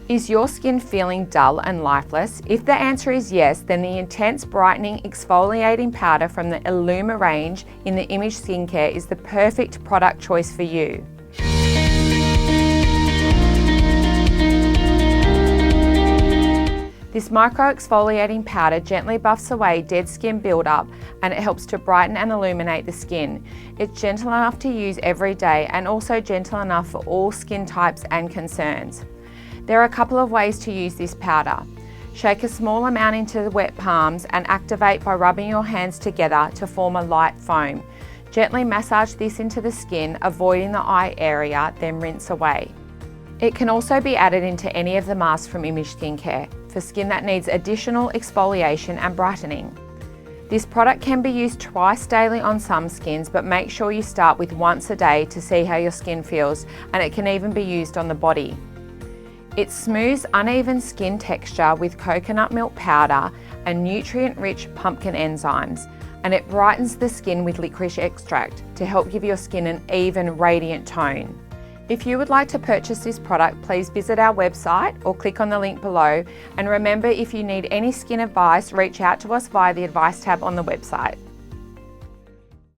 Is your skin feeling dull and lifeless? If the answer is yes, then the Intense Brightening Exfoliating Powder from the Iluma range in the Image Skincare is the perfect product choice for you. This micro-exfoliating powder gently buffs away dead skin buildup, and it helps to brighten and illuminate the skin. It's gentle enough to use every day and also gentle enough for all skin types and concerns. There are a couple of ways to use this powder. Shake a small amount into the wet palms and activate by rubbing your hands together to form a light foam. Gently massage this into the skin, avoiding the eye area, then rinse away. It can also be added into any of the masks from Image Skincare for skin that needs additional exfoliation and brightening. This product can be used twice daily on some skins, but make sure you start with once a day to see how your skin feels, and it can even be used on the body. It smooths uneven skin texture with coconut milk powder and nutrient-rich pumpkin enzymes, and it brightens the skin with licorice extract to help give your skin an even, radiant tone. If you would like to purchase this product, please visit our website or click on the link below. And remember, if you need any skin advice, reach out to us via the advice tab on the website.